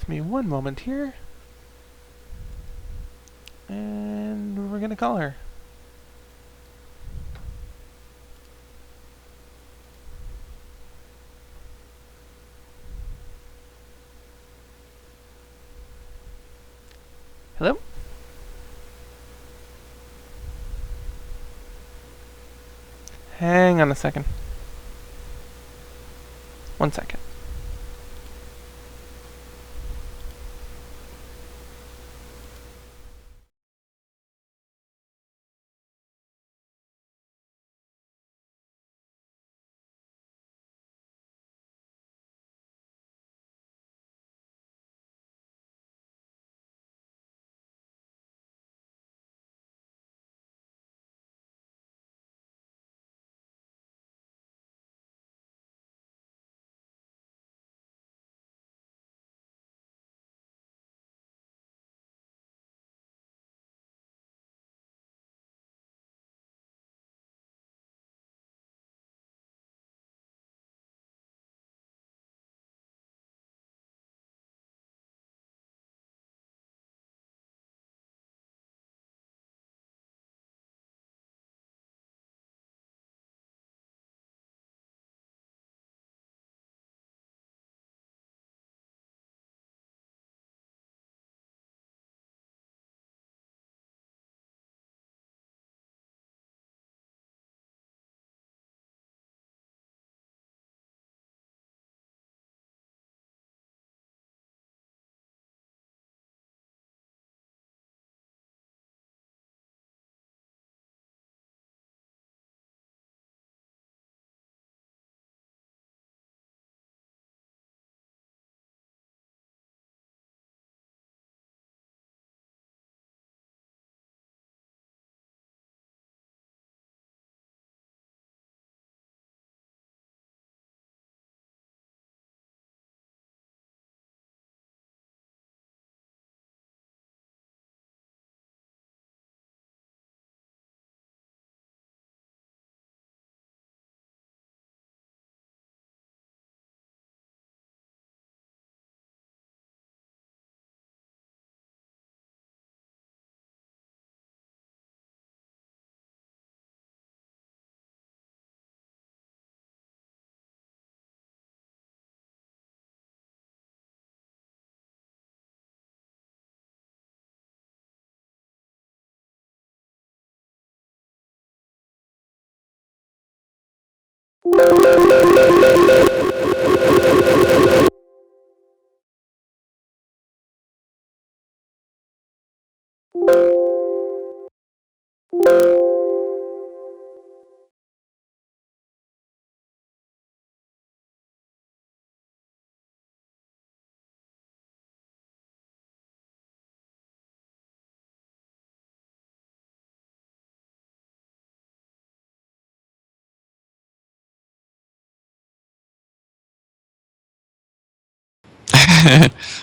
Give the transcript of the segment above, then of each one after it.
with me one moment here. And we're going to call her. Hello? Hang on a second. 1 second.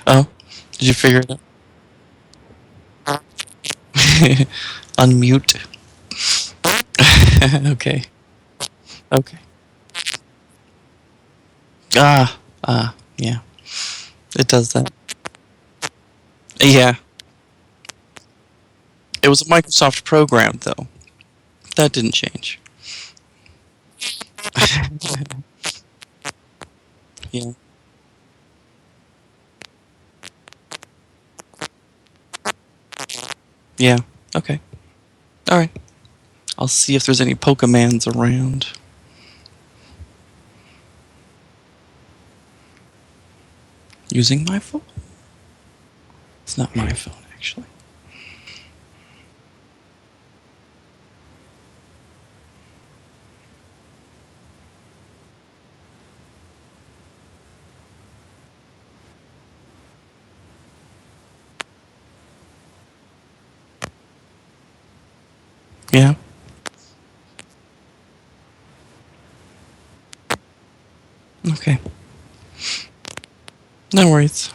Oh, did you figure it out? Unmute. Okay. Okay. Yeah. It does that. Yeah. It was a Microsoft program, though. That didn't change. Yeah. Yeah. Okay. All right. I'll see if there's any Pokemans around. Using my phone? It's not my phone, actually. Yeah. Okay. No worries.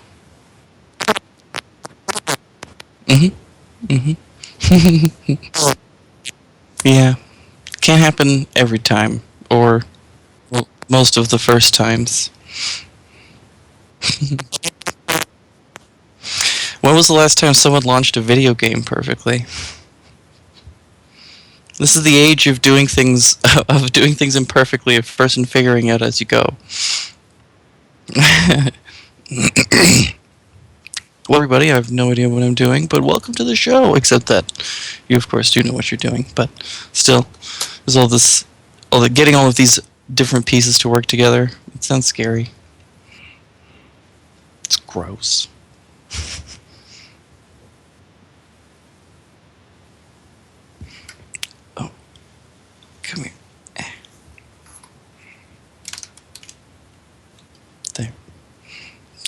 Mm-hmm. Mm-hmm. Yeah. Can't happen every time, or well, most of the first times. When was the last time someone launched a video game perfectly? This is the age of doing things imperfectly first and figuring out as you go. Well, everybody, I have no idea what I'm doing, but welcome to the show. Except that you, of course, do know what you're doing. But still, there's getting all of these different pieces to work together. It sounds scary. It's gross. Oh, come here. There.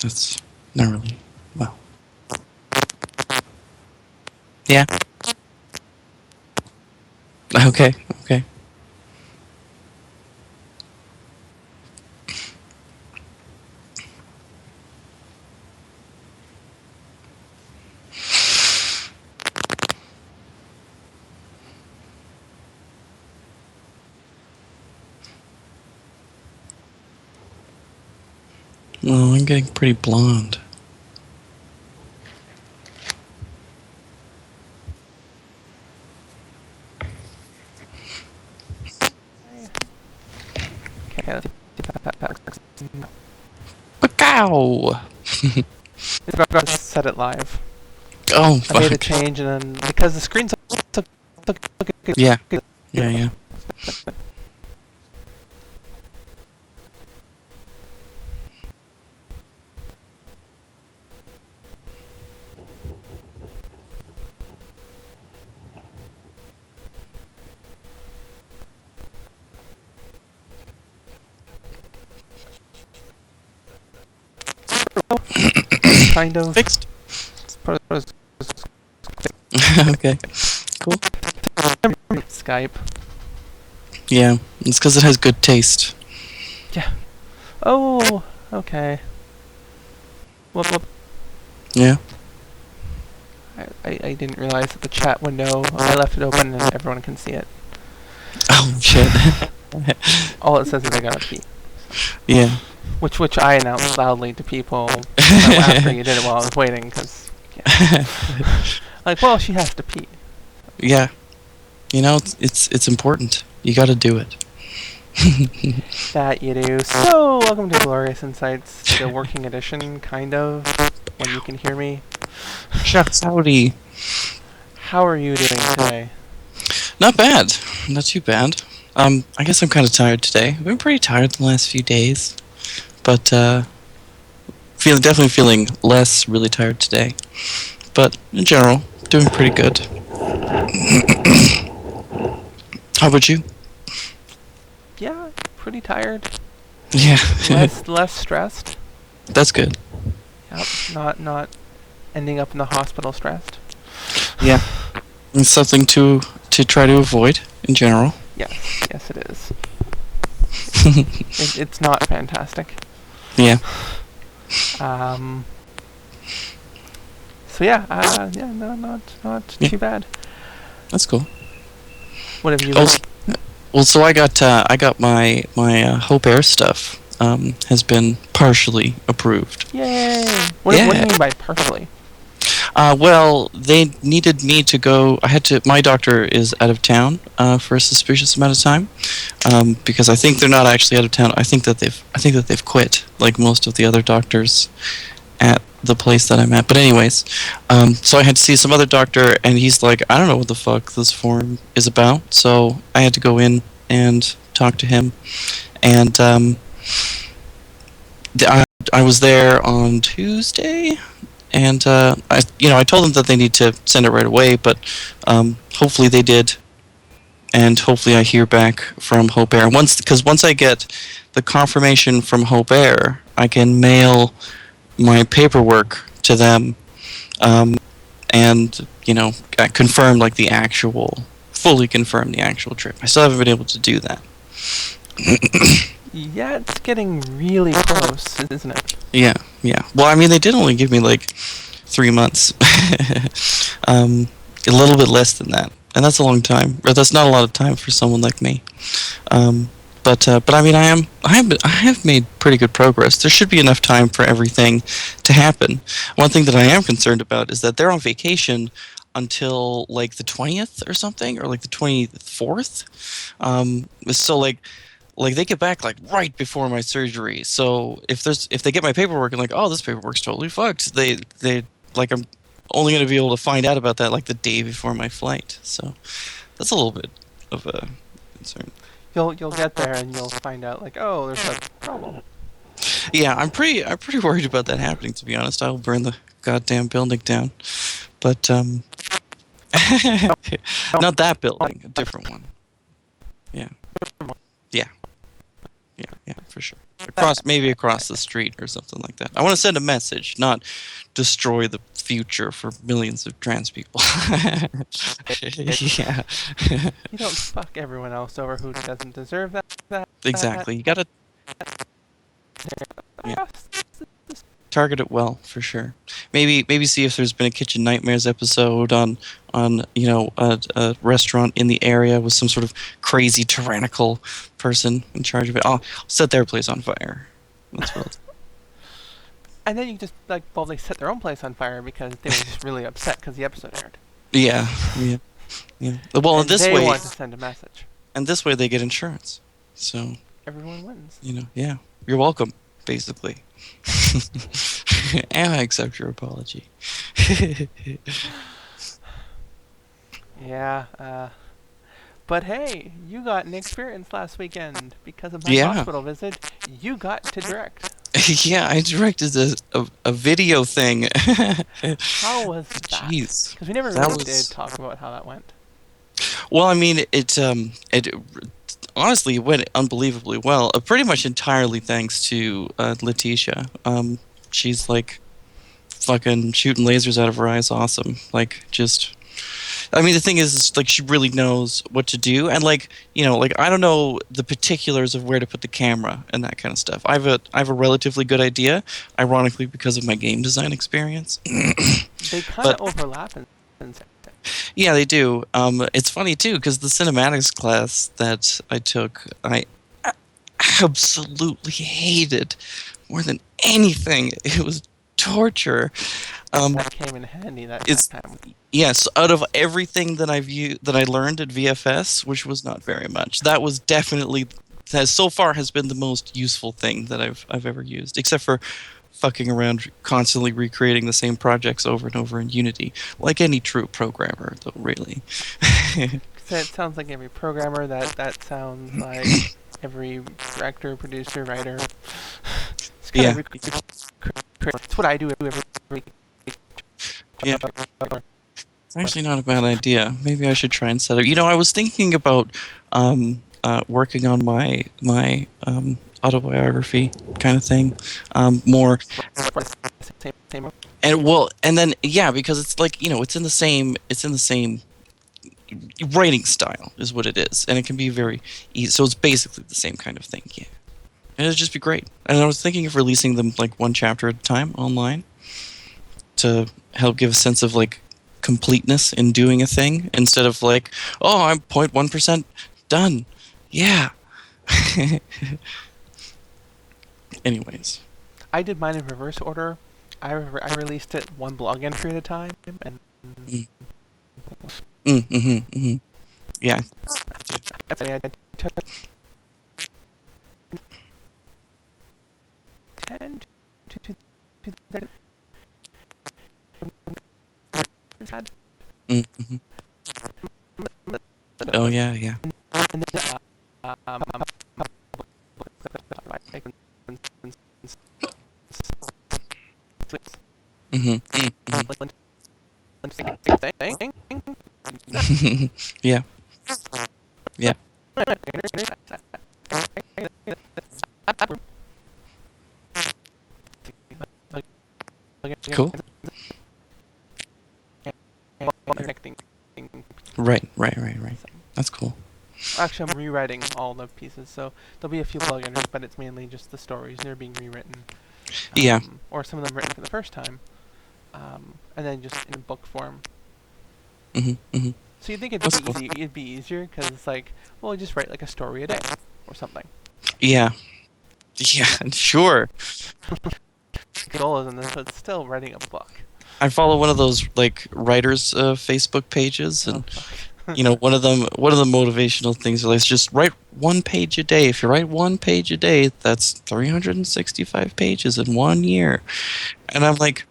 That's not really well. Yeah. Okay. Okay. Oh, I'm getting pretty blonde. Okay, let's see if that works. Wow. It's got to set it live. Oh, I made a fuck. change, and then because the screen's Yeah. Yeah. kind of Fixed. Okay. Cool. Skype. Yeah, it's because it has good taste. Oh, okay. Whoop. Yeah. I didn't realize that the chat window, I left it open and everyone can see it. Oh shit. All it says is I gotta pee. Yeah. Which I announced loudly to people after you did it while I was waiting, because, yeah. Like, well, she has to pee. Yeah. You know, it's important. You got to do it. That you do. So, welcome to Glorious Insights, the working edition, kind of, when you can hear me. Shucks, howdy. How are you doing today? Not bad. Not too bad. I guess I'm kind of tired today. I've been pretty tired the last few days, but definitely feeling less really tired today. But in general, doing pretty good. How about you? Yeah, pretty tired. Yeah. Less stressed. That's good. Yep, not ending up in the hospital stressed. Yeah. It's something to try to avoid in general. Yes, it is. It's not fantastic. Yeah. So yeah, no, not too bad. That's cool. What have you? Well, so I got my Hope Air stuff has been partially approved. Yay! What do you mean by partially? Well, they needed me to go. My doctor is out of town for a suspicious amount of time, because I think they're not actually out of town. I think that they've quit, like most of the other doctors at the place that I'm at. But anyways, so I had to see some other doctor, and he's like, I don't know what the fuck this form is about. So I had to go in and talk to him, and I was there on Tuesday. And I told them that they need to send it right away, but hopefully they did, and hopefully I hear back from Hope Air. Once I get the confirmation from Hope Air, I can mail my paperwork to them, and confirm fully confirm the actual trip. I still haven't been able to do that. Yeah, it's getting really close, isn't it? Yeah. Well, I mean, they did only give me like 3 months. A little bit less than that, and that's a long time. Or that's not a lot of time for someone like me. But I mean, I have made pretty good progress. There should be enough time for everything to happen. One thing that I am concerned about is that they're on vacation until like the 20th or something, or like the 24th. So like they get back like right before my surgery. So if they get my paperwork and like, oh, this paperwork's totally fucked, they like I'm only going to be able to find out about that like the day before my flight. So that's a little bit of a concern. You'll get there and you'll find out like, oh, there's a problem. Yeah, I'm pretty worried about that happening, to be honest. I'll burn the goddamn building down. But not that building, a different one. Yeah. Yeah. Yeah, for sure. Maybe across the street or something like that. I want to send a message, not destroy the future for millions of trans people. Yeah. You don't fuck everyone else over who doesn't deserve that. Exactly. You gotta yeah. Target it well, for sure. Maybe see if there's been a Kitchen Nightmares episode on a restaurant in the area with some sort of crazy tyrannical person in charge of it. I'll set their place on fire. That's what. And then you just like, well, they set their own place on fire because they were just really upset because the episode aired. Yeah. Well, and this they way, want to send a message. And this way they get insurance. So everyone wins. Yeah. You're welcome, basically. And I accept your apology. Yeah, but hey, you got an experience last weekend because of my hospital visit. You got to direct. Yeah, I directed a video thing. How was that? Jeez. Because we never really did talk about how that went. Well, I mean, it honestly went unbelievably well. Pretty much entirely thanks to Letitia. She's like fucking shooting lasers out of her eyes. Awesome. Like just. I mean, the thing is, like, she really knows what to do, and like, I don't know the particulars of where to put the camera and that kind of stuff. I have a relatively good idea, ironically, because of my game design experience. They kind of overlap in yeah, they do. It's funny too because the cinematics class that I took, I absolutely hated more than anything. It was torture. That came in handy that time. Yes, out of everything that I learned at VFS, which was not very much, that was definitely so far has been the most useful thing that I've ever used, except for fucking around constantly recreating the same projects over and over in Unity, like any true programmer, though, really. It sounds like every programmer. That sounds like every director, producer, writer. Yeah. That's what I do every week. Yeah. It's actually not a bad idea. Maybe I should try and set it. I was thinking about working on my autobiography kind of thing more. And then because it's like it's in the same writing style is what it is, and it can be very easy. So it's basically the same kind of thing. Yeah. And it'd just be great. And I was thinking of releasing them like one chapter at a time online to help give a sense of like completeness in doing a thing instead of like, oh, I'm 0.1% done. Yeah. Anyways. I did mine in reverse order. I released it one blog entry at a time. And Yeah. I took 10 to Oh yeah. And Yeah. Yeah. Cool. Right. That's cool. Actually, I'm rewriting all the pieces, so there'll be a few plug entries, but it's mainly just the stories. They're being rewritten. Yeah. Or some of them written for the first time, and then just in book form. So you think it'd be easier because it's like, well, just write like a story a day. or something. Yeah. Yeah, sure. The goal isn't this, but it's still writing a book. I follow one of those like writers Facebook pages, Oh, and fuck. one of the motivational things is just write one page a day. If you write one page a day, that's 365 pages in 1 year. And I'm like,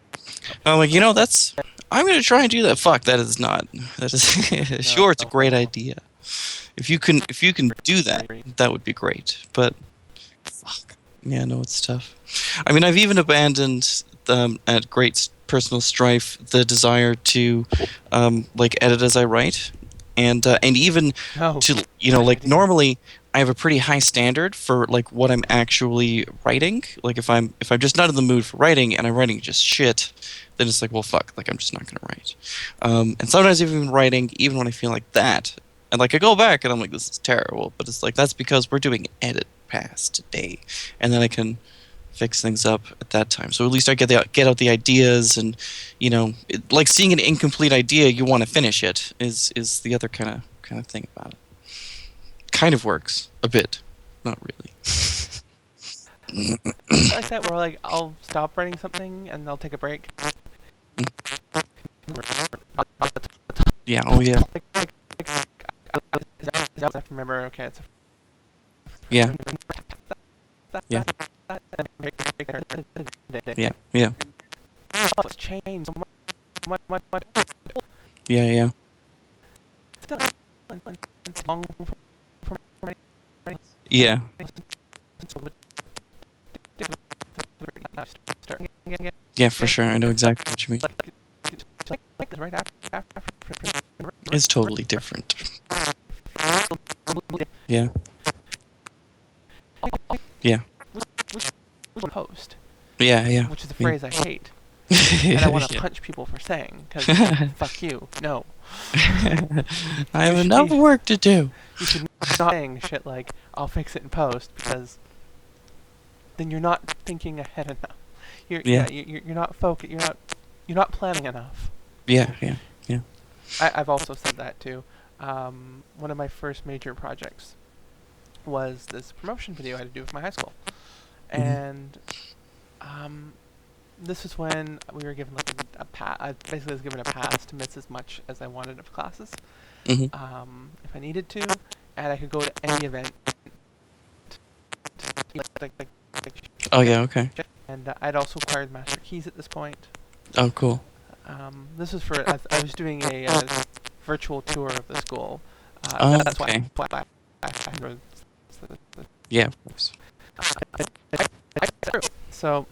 that's I'm gonna try and do that. Fuck, that is not. That is sure, it's a great idea. If you can do that, that would be great. But fuck, yeah, no, it's tough. I mean, I've even abandoned at great personal strife the desire to like edit as I write, and even No. to like normally I have a pretty high standard for like what I'm actually writing. Like if I'm just not in the mood for writing and I'm writing just shit, then it's like, well, fuck, like I'm just not gonna write. And sometimes even writing, even when I feel like that, and like I go back and I'm like, this is terrible, but it's like that's because we're doing edit pass today, and then I can fix things up at that time. So at least I get out the ideas, and like seeing an incomplete idea, you want to finish it. Is the other kind of thing about it. Kind of works a bit, not really. I like that where like I'll stop writing something and I'll take a break. Yeah. Oh yeah. I remember. Okay, it's Yeah. Yeah. Yeah. Yeah. It's changed so much. Yeah. Yeah. Yeah. Yeah. For sure. I know exactly what you mean. Right after. It's totally different. Yeah. Yeah. Post. Yeah. Yeah. Which is a Yeah. phrase I hate. And I want to punch people for saying, because fuck you. No. I have enough work to do. You should not saying shit like, I'll fix it in post, because then you're not thinking ahead enough. You're not focused. You're not planning enough. Yeah. Yeah. Yeah. I've also said that too. One of my first major projects was this promotion video I had to do with my high school, and this was when we were given like a pass. I basically was given a pass to miss as much as I wanted of classes, if I needed to, and I could go to any event. Oh yeah. Okay. And I'd also acquired master keys at this point. Oh cool. This was for I was doing a virtual tour of the school. That's okay. why Yeah. Of course. So,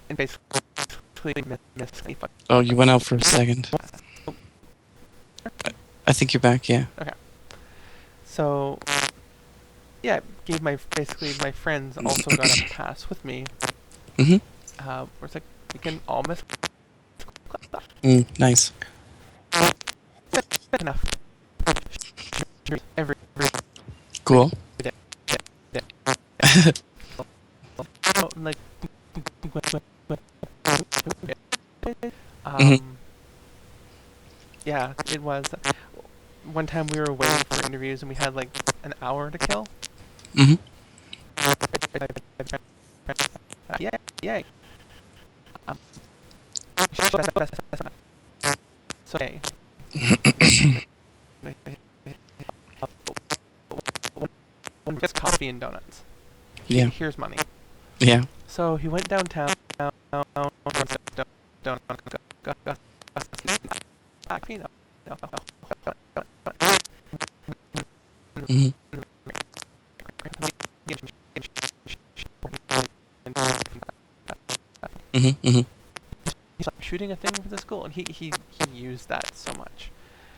and basically missed. Oh, you went out for a second. I think you're back. Yeah. Okay. So, yeah, gave my friends also got a pass with me. Mhm. Where it's like we can all miss class. Nice. Enough. Every Cool. day. Like yeah, it was. One time we were waiting for interviews and we had like an hour to kill. Mhm. Yeah. So okay. Just coffee and donuts. Yeah. Here's money. Yeah. So he went downtown. Mhm. Mhm. Mhm. He's shooting a thing for the school, and he used that so much.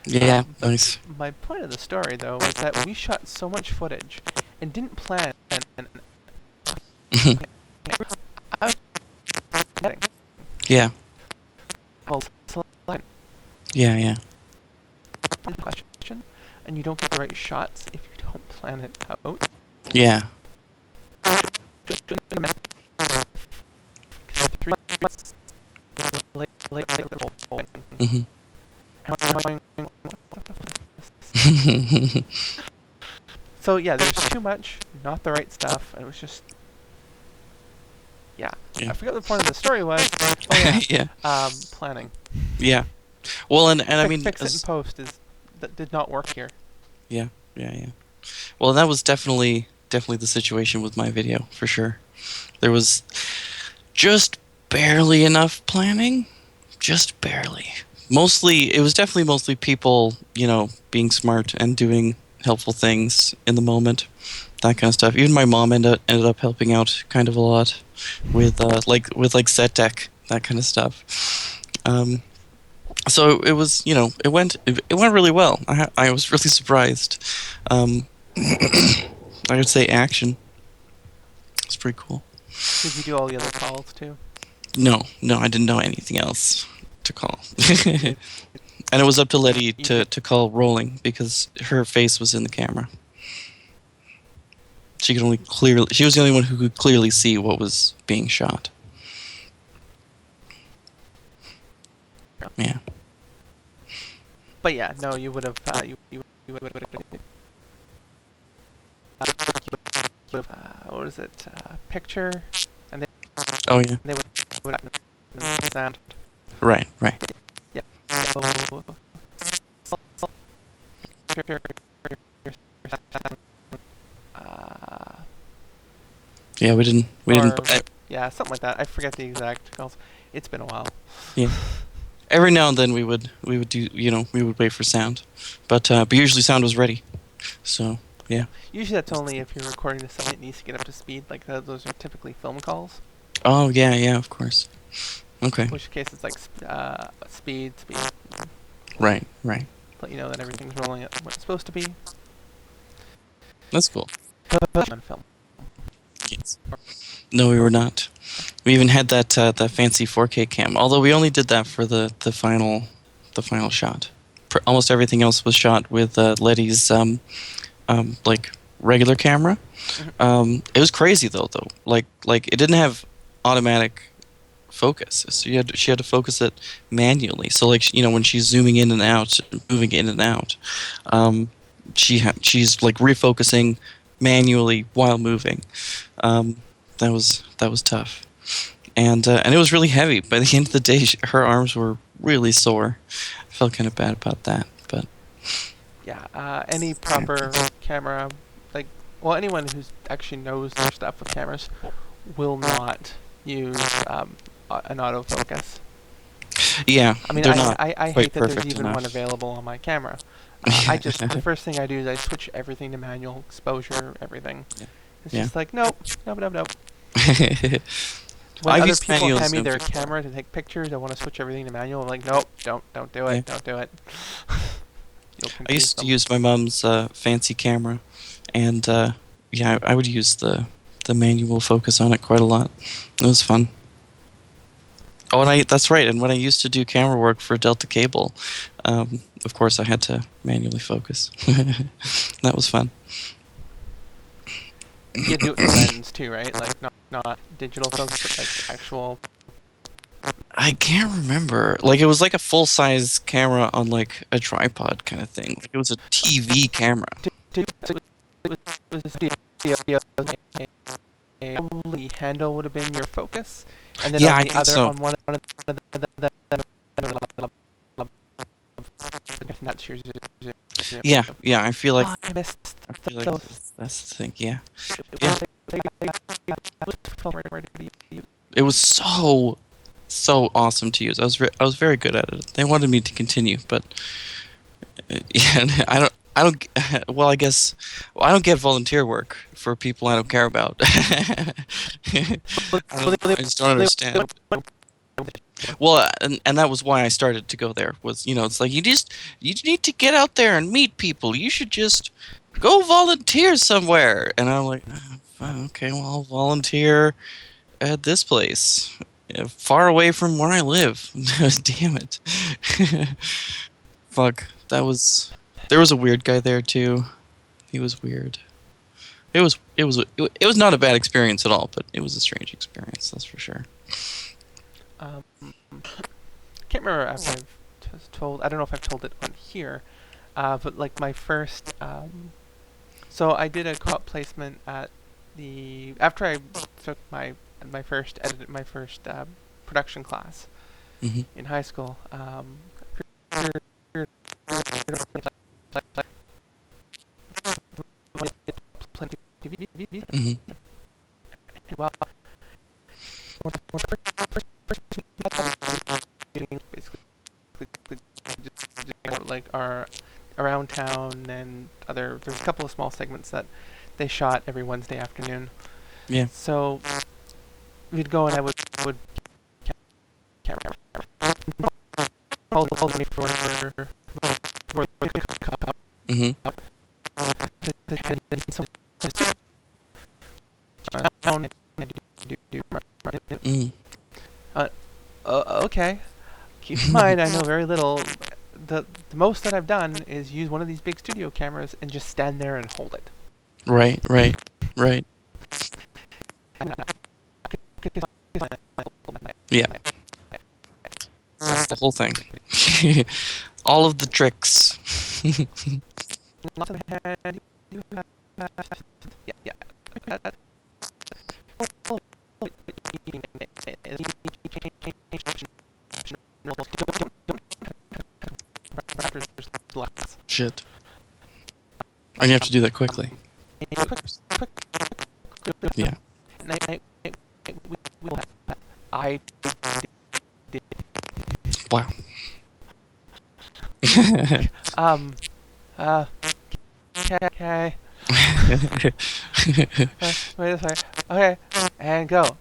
Yeah. Nice. My point of the story, though, was that we shot so much footage and didn't plan. Yeah. Select Yeah. Yeah. the question, and you don't get the right shots if you don't plan it out. Yeah. Mhm. So yeah, there's too much, not the right stuff, and it was just, yeah. Yeah. I forgot the point of the story was. Oh Yeah. yeah, planning. Yeah. Well, and I mean, Fix it in post that did not work here. yeah, yeah, yeah. Well, that was definitely the situation with my video for sure. There was just barely enough planning, just barely. Mostly, it was definitely mostly people, being smart and doing helpful things in the moment, that kind of stuff. Even my mom ended up helping out kind of a lot with with set deck, that kind of stuff. So it was, it went really well. I was really surprised. I would say action. It's pretty cool. Did you do all the other calls too? No, I didn't know anything else to call. And it was up to Letty to call rolling because her face was in the camera. She was the only one who could clearly see what was being shot. Yeah. But yeah, no, you would have. You would have. What is it? Picture, and Oh yeah. they would sound. Right. Yeah. Yeah, we didn't. Yeah, something like that. I forget the exact calls. It's been a while. Yeah. Every now and then we would do, we would wait for sound, but usually sound was ready. So yeah. Usually that's only if you're recording to something that needs to get up to speed. Like those are typically film calls. Oh yeah, of course. Okay. In which case it's like speed. Right. Let you know that everything's rolling at what it's supposed to be. That's cool. On film. Yes. No, we were not. We even had that fancy 4K cam. Although we only did that for the final shot. Almost everything else was shot with Letty's like regular camera. It was crazy though. Like it didn't have automatic focus, so she had to focus it manually. So like when she's zooming in and out, moving in and out, she's like refocusing manually while moving. That was tough, and it was really heavy. By the end of the day, her arms were really sore. I felt kind of bad about that, but yeah. Any proper camera, anyone who actually knows their stuff with cameras, will not use an autofocus. Yeah, I mean, I hate that there's even one available on my camera. The first thing I do is I switch everything to manual exposure, everything. It's just like, nope. When other people hand me their camera to take pictures, I want to switch everything to manual. I'm like, nope, don't do it, don't do it. I used to use my mom's fancy camera, and I would use the manual focus on it quite a lot. It was fun. Oh, and that's right. And when I used to do camera work for Delta Cable, of course I had to manually focus. That was fun. You do it with lens too, right? Like not digital focus, but like actual. I can't remember. Like it was like a full size camera on like a tripod kind of thing. Like it was a TV camera. The handle would have been your focus, and then Yeah, on the other so. on one of that's your. Yeah. I feel like I missed that's the thing. Yeah. It was so awesome to use. I was very good at it. They wanted me to continue, but yeah, I don't. Well, I guess I don't get volunteer work for people I don't care about. I just don't understand. Well, and that was why I started to go there. Was it's like you need to get out there and meet people. You should just go volunteer somewhere. And I'm like, okay, well, I'll volunteer at this place, far away from where I live. Damn it. Fuck. There was a weird guy there too. He was weird. It was not a bad experience at all, but it was a strange experience. That's for sure. I can't remember if I've told. I don't know if I've told it on here. But like my first, so I did a co-op placement at the after I took my first production class Mm-hmm. in high school. Mm-hmm. Well, basically like our around town and there's a couple of small segments that they shot every Wednesday afternoon. Yeah. So we'd go and I would hold me for Mm-hmm. Mm. Okay. Keep in mind, I know very little. The most that I've done is use one of these big studio cameras and just stand there and hold it. Right. Right. Right. Yeah. That's the whole thing. All of the tricks. Lots of hand. Yeah. Shit. I'm gonna have to do that quickly. Yeah. I did. Wow. Okay. Wait a second. Okay, and go.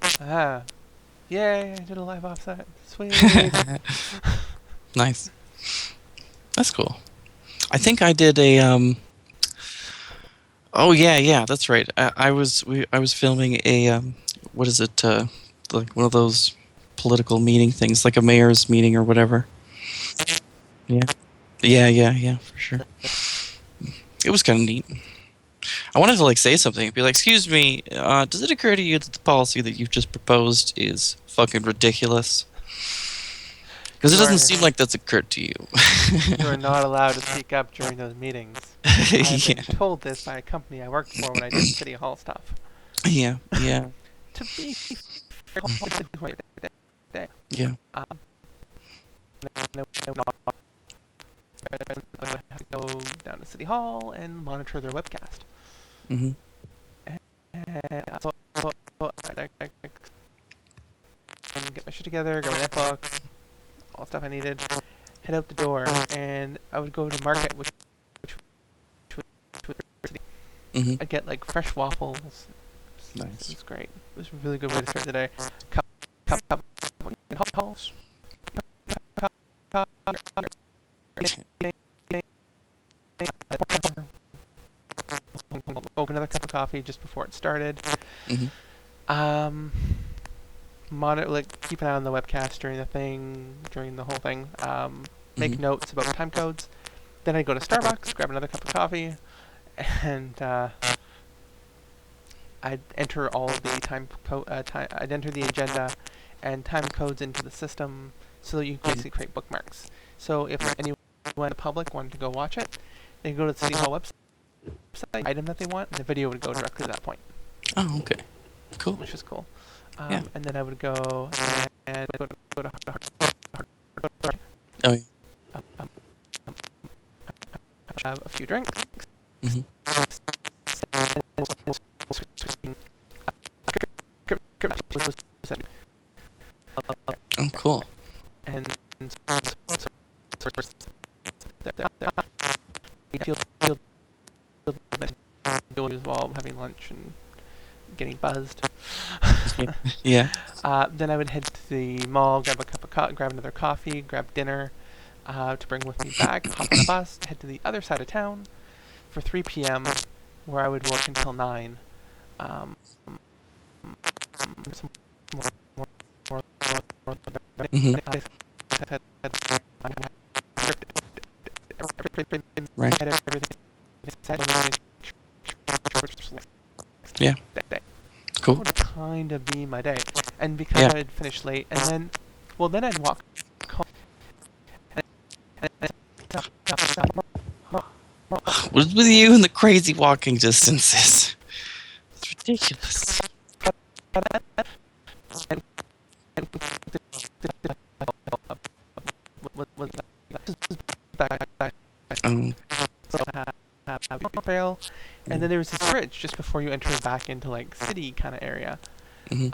Yay, I did a live offset. Sweet. Nice. That's cool. I think I did a Oh yeah, that's right. I was filming a what is it? Like one of those political meeting things, like a mayor's meeting or whatever. Yeah, for sure. It was kind of neat. I wanted to like say something, be like, "Excuse me, does it occur to you that the policy that you've just proposed is fucking ridiculous?" Because it doesn't seem like that's occurred to you. You are not allowed to speak up during those meetings. I've Yeah. been told this by a company I worked for when I did City Hall stuff. Yeah. To be fair, Yeah. I have to go down to City Hall and monitor their webcast. Mm-hmm. So I get my shit together, grab my netbook, all the stuff I needed, head out the door, and I would go to market, which Mm-hmm. I'd get like fresh waffles. Nice. It was great. It was a really good way to start the day. Open another cup of coffee just before it started. Mm-hmm. Monitor, like, keep an eye on the webcast during the whole thing. Make notes about time codes. Then I'd go to Starbucks, grab another cup of coffee, and I'd enter all the I'd enter the agenda and time codes into the system so that you can basically create bookmarks. So if anyone in the public wanted to go watch it, they could go to the City Hall website, item that they want, and the video would go directly to that point. Oh, okay. Cool. Which is cool. Yeah. And then I would go and go to Oh, yeah. have a few drinks. Mm-hmm. Oh, cool. And while having lunch and getting buzzed. Yeah. Then I would head to the mall, grab another coffee, grab dinner to bring with me back, hop on a bus, head to the other side of town for 3 p.m., where I would work until 9. Mm-hmm. Right. Yeah. Cool. That would kind of be my day. And because I'd finish late, and then I'd walk home. What's with you and the crazy walking distances? It's ridiculous. Um, Trail, and then there was this bridge just before you enter back into like city kind of area. mhm,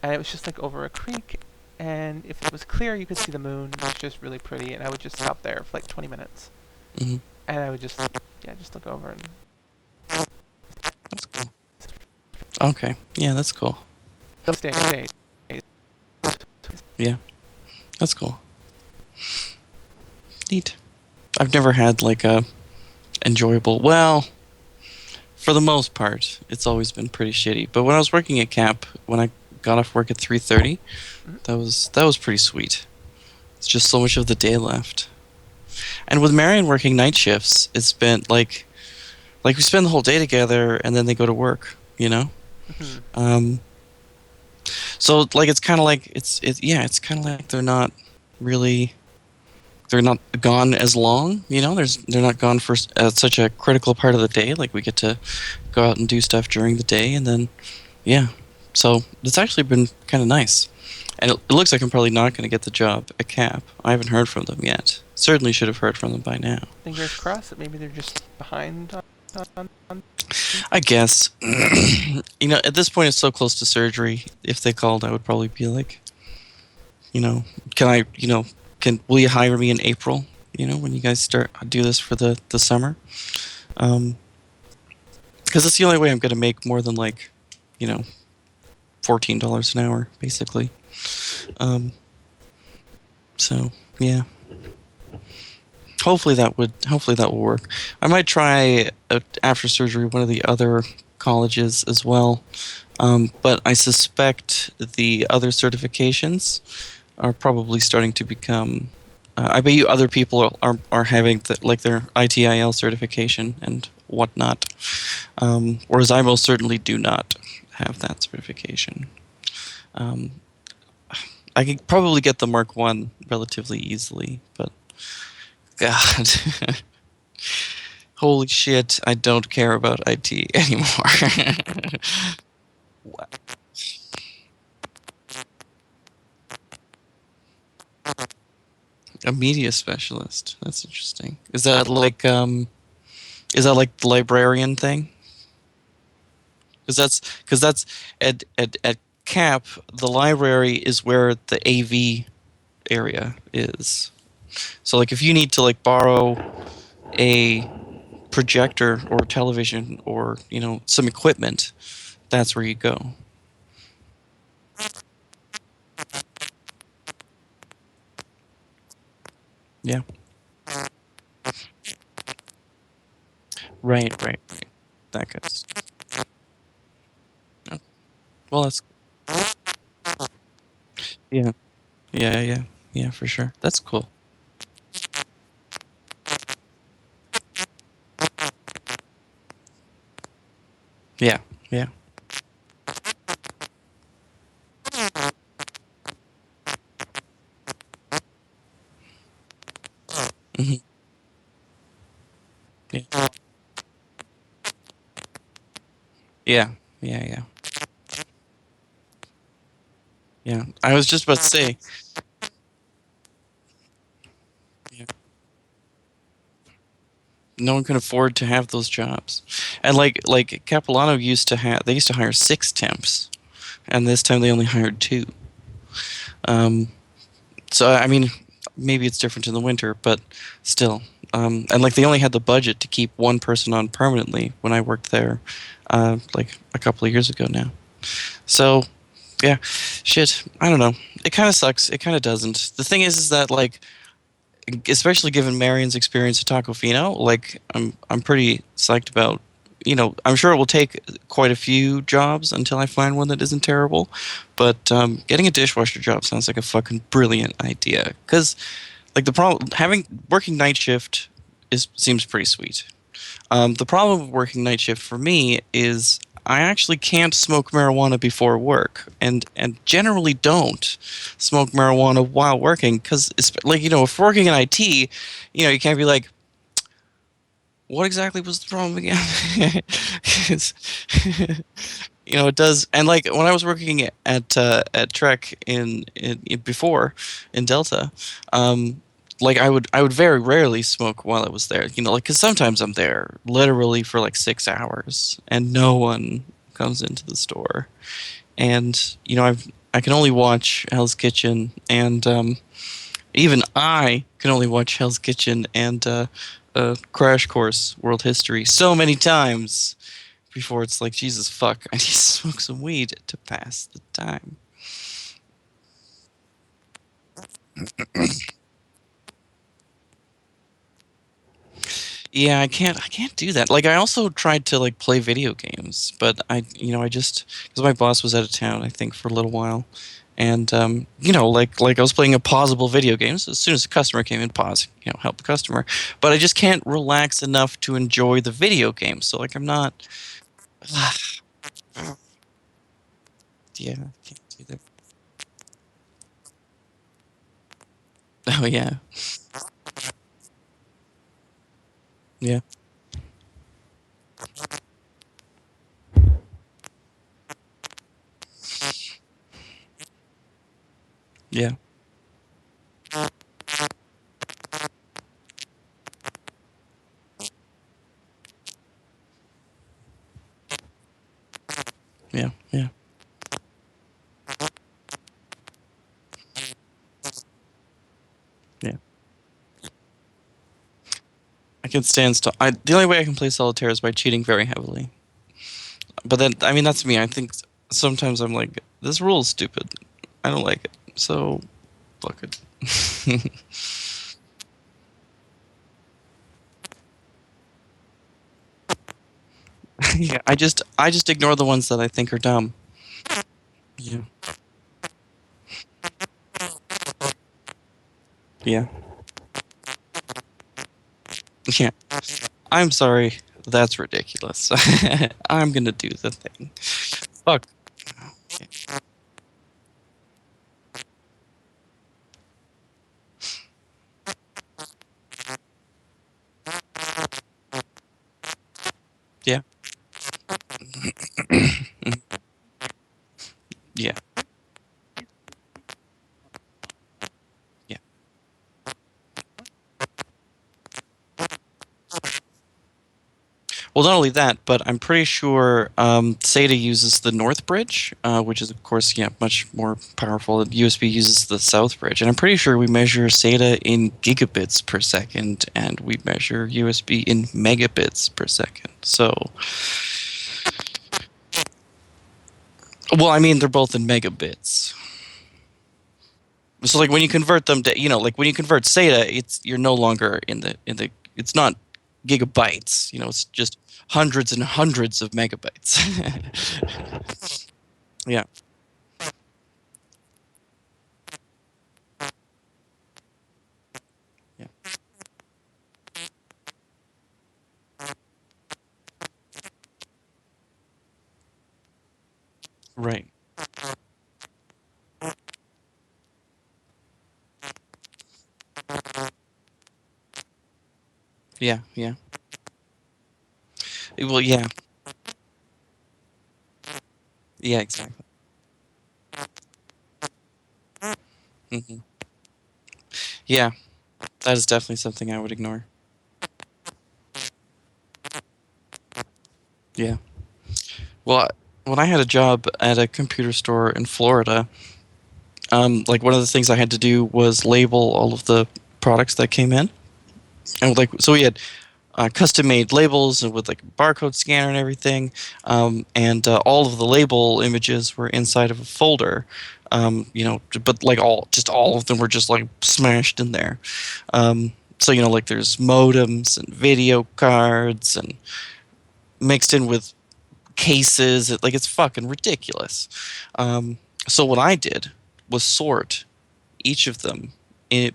And it was just like over a creek, and if it was clear, you could see the moon. It was just really pretty, and I would just stop there for like 20 minutes, mhm. and I would just just look over and That's cool. Okay. Yeah, that's cool. stay. Yeah, that's cool. Neat. I've never had like a enjoyable. Well, for the most part, it's always been pretty shitty. But when I was working at Cap, when I got off work at 3:30, Mhm. that was pretty sweet. It's just so much of the day left. And with Marion working night shifts, it's been like we spend the whole day together, and then they go to work. You know. Mhm. Um, so like it's kind of like it's kind of like really they're not gone as long. You know, they're not gone for such a critical part of the day. Like we get to go out and do stuff during the day, and then yeah. So it's actually been kind of nice, and it looks like I'm probably not going to get the job at Cap. I haven't heard from them yet. Certainly should have heard from them by now. Fingers crossed that maybe they're just behind on I guess. At this point, it's so close to surgery. If they called, I would probably be like, can I, will you hire me in April? When you guys do this for the summer, because it's the only way I'm going to make more than like, you know, $14 an hour, basically. Um, so yeah, hopefully that will work. I might try after surgery one of the other colleges as well, but I suspect the other certifications are probably starting to become. I bet you other people are having like their ITIL certification and whatnot, whereas I most certainly do not have that certification. Um, I could probably get the Mark One relatively easily, but God, holy shit, I don't care about IT anymore. Wow. A media specialist. That's interesting. Is that like the librarian thing? Because that's at CAP, the library is where the AV area is. So like if you need to like borrow a projector or television or some equipment, that's where you go. Yeah. Right. That goes. Oh, well, that's yeah, yeah, for sure. That's cool. Yeah, yeah. Hmm. Yeah, yeah, yeah. Yeah. I was just about to say. Yeah, no one can afford to have those jobs, and like Capilano used to hire 6 temps, and this time they only hired 2. Um, so I mean, maybe it's different in the winter, but still. And like they only had the budget to keep one person on permanently when I worked there, like a couple of years ago now. So yeah, shit. I don't know. It kind of sucks. It kind of doesn't. The thing is that like, especially given Marion's experience at Tacofino, like I'm pretty psyched about. I'm sure it will take quite a few jobs until I find one that isn't terrible, but getting a dishwasher job sounds like a fucking brilliant idea. Because like the problem having working night shift seems pretty sweet. The problem with working night shift for me is I actually can't smoke marijuana before work, and generally don't smoke marijuana while working because, like, if working in IT, you can't be like, What exactly was the problem again? It's- it does. And like when I was working at Trek in before in Delta, um, like I would very rarely smoke while I was there. Like because sometimes I'm there literally for like 6 hours and no one comes into the store. And I can only watch Hell's Kitchen, and even I can only watch Hell's Kitchen and Crash Course World History so many times before it's like, Jesus fuck, I need to smoke some weed to pass the time. Yeah, I can't do that. Like I also tried to like play video games, but I just because my boss was out of town, I think for a little while. And like I was playing a pausable video game. So as soon as the customer came in, pause, help the customer. But I just can't relax enough to enjoy the video game. So like I'm not yeah, I can't do that. Oh yeah. Yeah. Yeah. Yeah. Yeah. Yeah. I can stand still. The only way I can play solitaire is by cheating very heavily. But then, I mean, that's me. I think sometimes I'm like, this rule is stupid. I don't like it. So, fuck it. Yeah, I just ignore the ones that I think are dumb. Yeah. Yeah. Yeah. I'm sorry. That's ridiculous. I'm gonna do the thing. Fuck. Yeah. Yeah. Yeah. Well, not only that, but I'm pretty sure SATA uses the North Bridge, which is, of course, yeah, much more powerful. USB uses the South Bridge, and I'm pretty sure we measure SATA in gigabits per second, and we measure USB in megabits per second. So, well, I mean, they're both in megabits. So, like when you convert them to, like when you convert SATA, you're no longer in the. It's not gigabytes. It's just hundreds and hundreds of megabytes. Yeah. Yeah. Right. Yeah. Yeah. Well, yeah. Yeah. Exactly. Hmm. Yeah. That is definitely something I would ignore. Yeah. Well, when I had a job at a computer store in Florida, like one of the things I had to do was label all of the products that came in, and like so we had custom made labels and with like a barcode scanner and everything. And all of the label images were inside of a folder. But like all of them were just like smashed in there. So like there's modems and video cards and mixed in with cases. Like it's fucking ridiculous. So what I did was sort each of them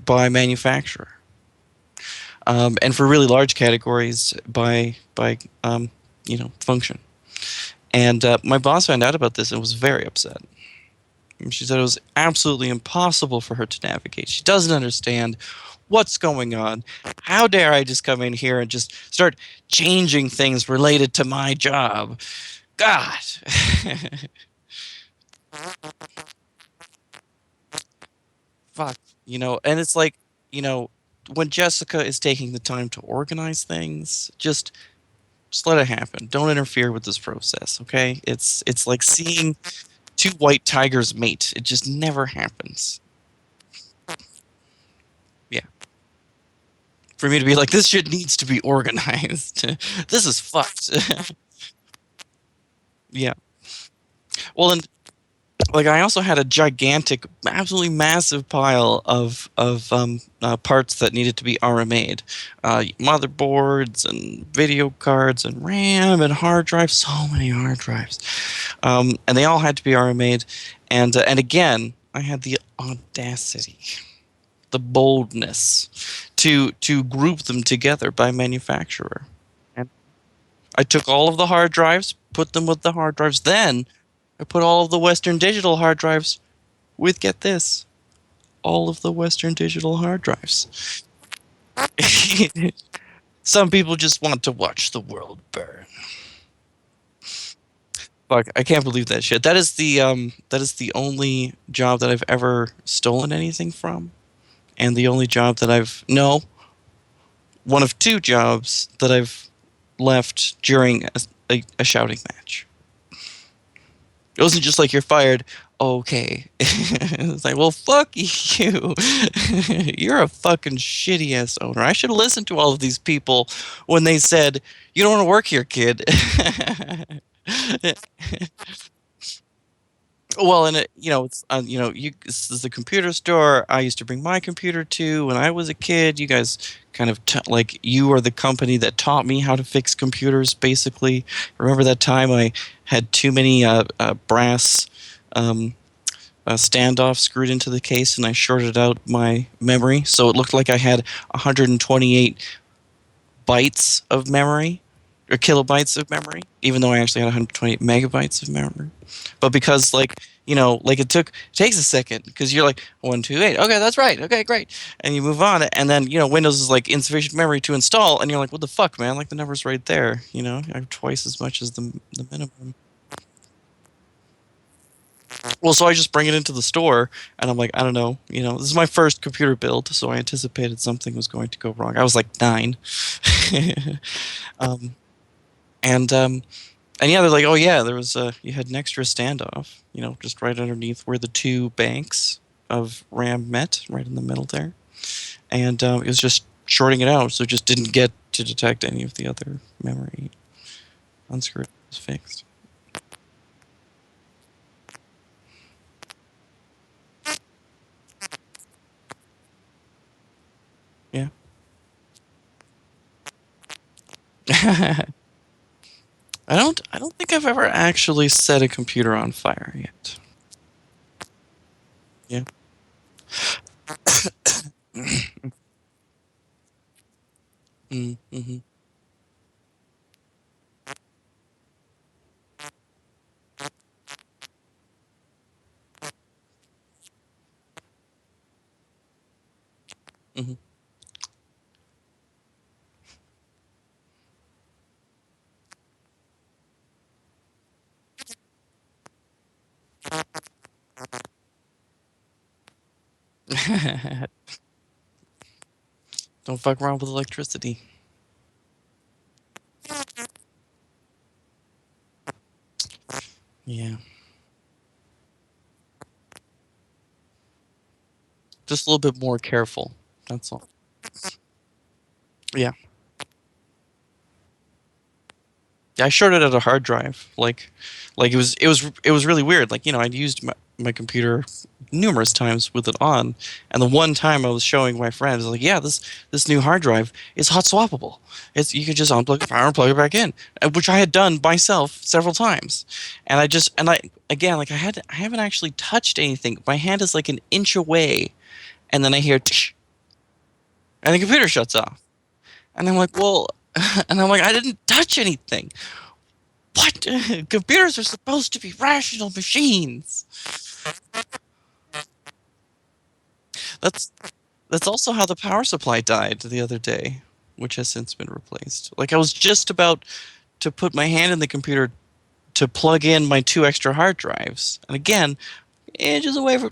by manufacturer, and for really large categories by function. And my boss found out about this and was very upset. She said it was absolutely impossible for her to navigate. She doesn't understand what's going on. How dare I just come in here and just start changing things related to my job? God. Fuck. And it's like, you know, when Jessica is taking the time to organize things, just let it happen. Don't interfere with this process, okay? It's like seeing two white tigers mate. It just never happens. Yeah. For me to be like, this shit needs to be organized. This is fucked. Yeah. Well, and like I also had a gigantic, absolutely massive pile of parts that needed to be RMA'd, motherboards and video cards and RAM and hard drives. So many hard drives, and they all had to be RMA'd. And again, I had the audacity, the boldness, to group them together by manufacturer. And I took all of the hard drives, put them with the hard drives. Then I put all of the Western Digital hard drives with, get this, all of the Western Digital hard drives. Some people just want to watch the world burn. Fuck, I can't believe that shit. That is the only job that I've ever stolen anything from, and the only job that I've no, one of two jobs that I've left during a shouting match. It wasn't just like you're fired. Okay. It's like, well, fuck you. You're a fucking shitty ass owner. I should have listened to all of these people when they said, "You don't want to work here, kid." Well, and it's this is the computer store I used to bring my computer to when I was a kid. You guys kind of like you are the company that taught me how to fix computers. Basically, remember that time I had too many brass um, standoff screwed into the case, and I shorted out my memory, so it looked like I had 128 bytes of memory or kilobytes of memory, even though I actually had 128 megabytes of memory. But because like it takes a second because you're like 128, okay, that's right, okay, great, and you move on, and then Windows is like insufficient memory to install, and you're like, what the fuck, man? Like the number's right there, I have twice as much as the minimum. Well, so I just bring it into the store, and I'm like, I don't know, this is my first computer build, so I anticipated something was going to go wrong. I was like 9. um, and yeah, they're like, oh yeah, there was you had an extra standoff, just right underneath where the two banks of RAM met, right in the middle there, and it was just shorting it out, so it just didn't get to detect any of the other memory. Unscrewed, it was fixed. Yeah. I don't think I've ever actually set a computer on fire yet. Yeah. Mm-hmm. Mm-hmm. Don't fuck around with electricity. Yeah. Just a little bit more careful. That's all. Yeah. Yeah, I shorted out a hard drive. Like it was really weird. Like, I'd used my computer numerous times with it on, and the one time I was showing my friends, like, yeah, this new hard drive is hot swappable. It's you could just unplug the power and plug it back in, which I had done myself several times. And I again, like I haven't actually touched anything. My hand is like an inch away, and then I hear tsh, and the computer shuts off. And I'm like, well, and I'm like, I didn't touch anything. What? Computers are supposed to be rational machines. That's that's also how the power supply died the other day, which has since been replaced. Like I was just about to put my hand in the computer to plug in my 2 extra hard drives, and again, inches away from.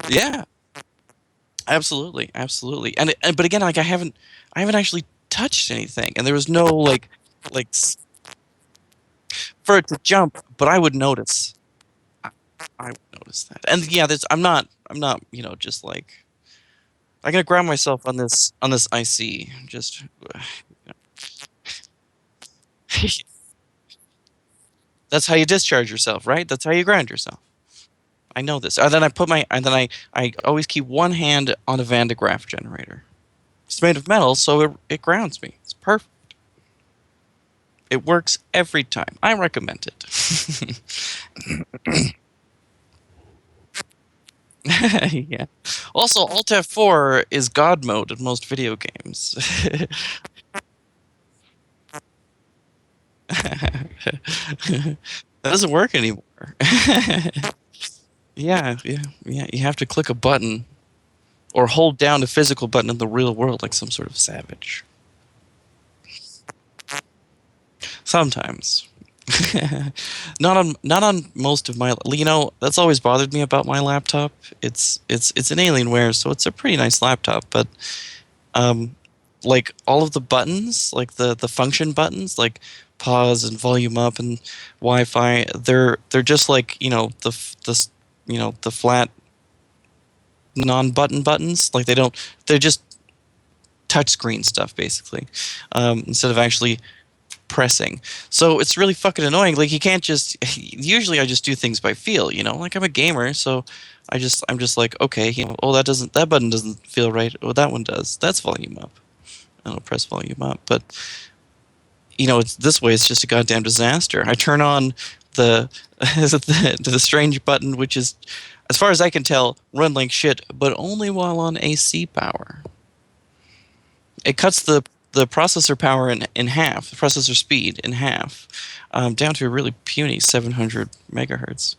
Yeah, absolutely, absolutely. And but again, like I haven't actually touched anything, and there was no for it to jump, but I would notice. I, I would notice that. And yeah, there's I'm not just like I gotta ground myself on this IC. Just that's how you discharge yourself, right? That's how you ground yourself. I know this. And then I always keep one hand on a Van de Graaff generator. It's made of metal, so it grounds me. It's perfect. It works every time. I recommend it. Yeah. Also, Alt F4 is God mode in most video games. That doesn't work anymore. Yeah, yeah, yeah. You have to click a button or hold down a physical button in the real world like some sort of savage. Sometimes. Not on most of my. That's always bothered me about my laptop. It's an Alienware, so it's a pretty nice laptop, but um like all of the buttons, like the function buttons, like pause and volume up and Wi-Fi, they're just like, the flat non-button buttons. Like they're just touchscreen stuff basically, instead of actually pressing. So it's really fucking annoying. Like you can't just. Usually I just do things by feel. Like I'm a gamer, so I'm just like, okay, oh, that button doesn't feel right. Oh, that one does. That's volume up. And I'll press volume up. But it's this way. It's just a goddamn disaster. I turn on the the strange button, which is, as far as I can tell, run like shit, but only while on AC power. It cuts the processor power in half, the processor speed in half, down to a really puny 700 megahertz.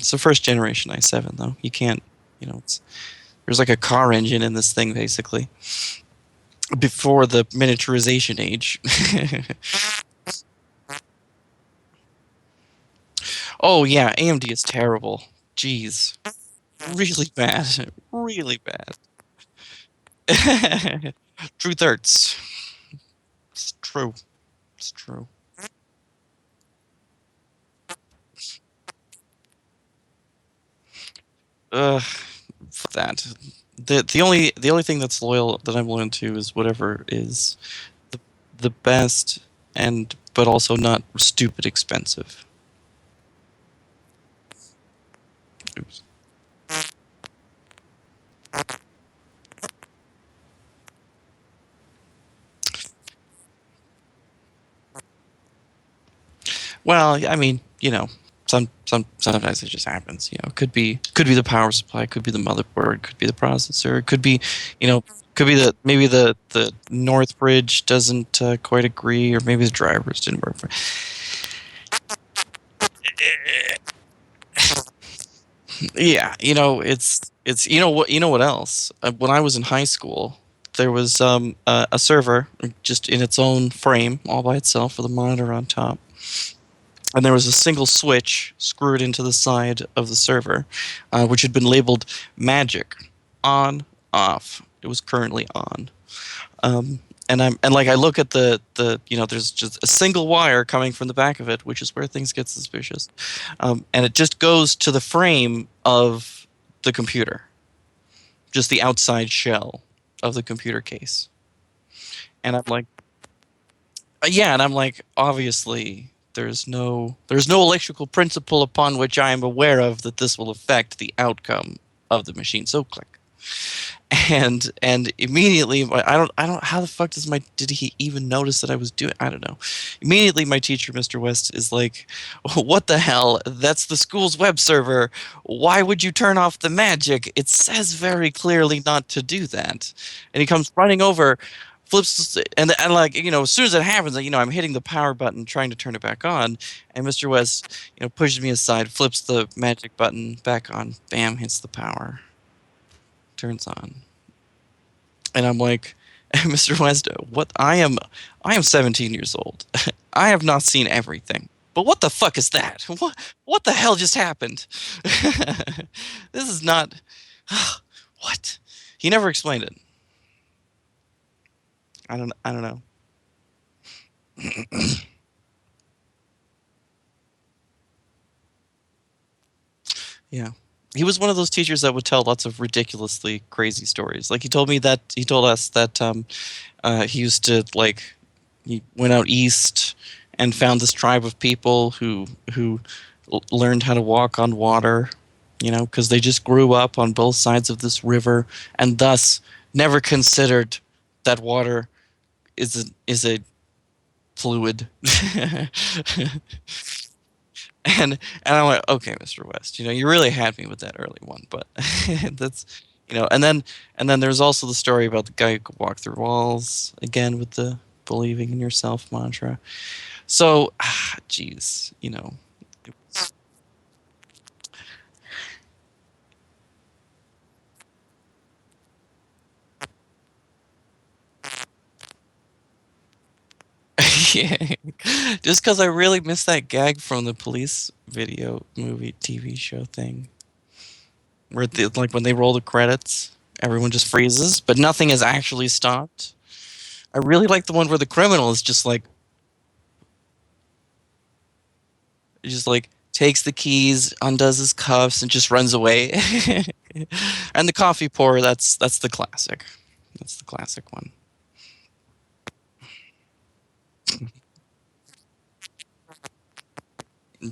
So first generation i7 though. You can't, there's like a car engine in this thing basically. Before the miniaturization age. Oh yeah, AMD is terrible. Jeez, really bad, really bad. Truth hurts. It's true. It's true. Ugh, that. The only thing that's loyal that I'm loyal to is whatever is the the best, and but also not stupid expensive. Oops. Well, I mean, sometimes it just happens. Could be the power supply, could be the motherboard, could be the processor, it you know, could be maybe the North Bridge doesn't quite agree, or maybe the drivers didn't work. Yeah, it's you know what else? When I was in high school, there was a server just in its own frame, all by itself, with a monitor on top, and there was a single switch screwed into the side of the server, which had been labeled "Magic," on, off. It was currently on. And like I look at there's just a single wire coming from the back of it, which is where things get suspicious, and it just goes to the frame of the computer, just the outside shell of the computer case. And I'm like, yeah, and I'm like, obviously there's no electrical principle upon which I am aware of that this will affect the outcome of the machine. So click. And immediately, I don't how the fuck did he even notice that I was doing, I don't know. Immediately my teacher, Mr. West, is like, what the hell, that's the school's web server, why would you turn off the magic? It says very clearly not to do that. And he comes running over, flips, and like, as soon as it happens, I'm hitting the power button trying to turn it back on, and Mr. West, pushes me aside, flips the magic button back on, bam, hits the power, turns on. And I'm like, Mr. West, I am 17 years old. I have not seen everything. But what the fuck is that? What the hell just happened? This is not what? He never explained it. I don't know. Yeah. He was one of those teachers that would tell lots of ridiculously crazy stories. Like he told us that he used to, like, he went out east and found this tribe of people who learned how to walk on water, because they just grew up on both sides of this river and thus never considered that water is a fluid. And I'm like, okay, Mr. West, you really had me with that early one, but that's and then there's also the story about the guy who could walk through walls, again with the believing in yourself mantra. So, geez, yeah, just because I really missed that gag from the police video movie TV show thing, where like when they roll the credits, everyone just freezes, but nothing is actually stopped. I really like the one where the criminal is just like takes the keys, undoes his cuffs, and just runs away. And the coffee pour, that's the classic. That's the classic one.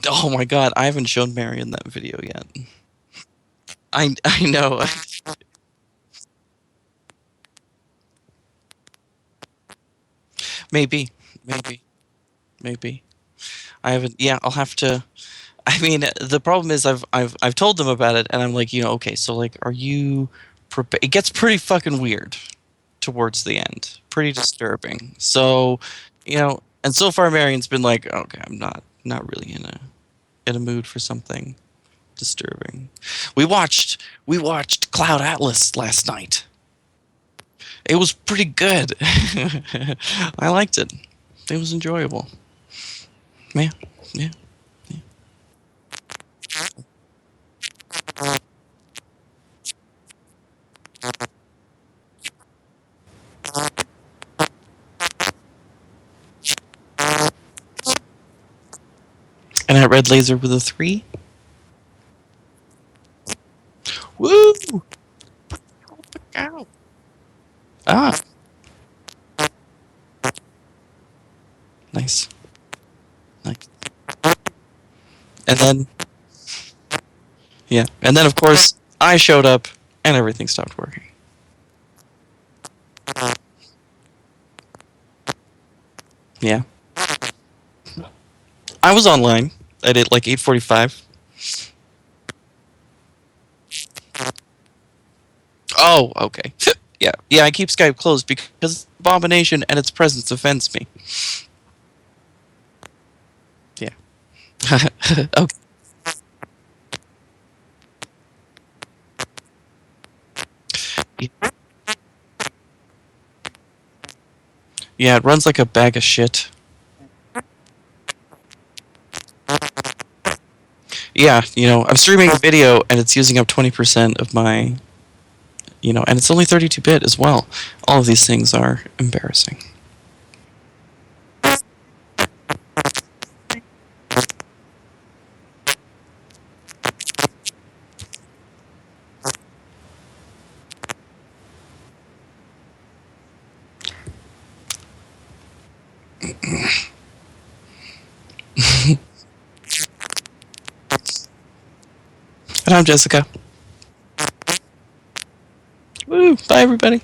Oh my god, I haven't shown Marion that video yet. I know. Maybe, maybe, maybe. I haven't. Yeah, I'll have to. I mean, the problem is I've told them about it, and I'm like, okay, so like, are you prepared? It gets pretty fucking weird towards the end, pretty disturbing. So, and so far Marion's been like, okay, I'm not really in a mood for something disturbing. We watched Cloud Atlas last night. It was pretty good. I liked it. It was enjoyable. Yeah, yeah. And I read Laser with a 3. Woo! Ow. Ah, nice, nice. And then, yeah, and then of course I showed up, and everything stopped working. Yeah, I was online at like 8:45. Oh, okay. Yeah, yeah. I keep Skype closed because Abomination and its presence offends me. Yeah. Okay. Yeah, it runs like a bag of shit. Yeah, I'm streaming a video and it's using up 20% of my, and it's only 32-bit as well. All of these things are embarrassing. And I'm Jessica. Woo! Bye, everybody.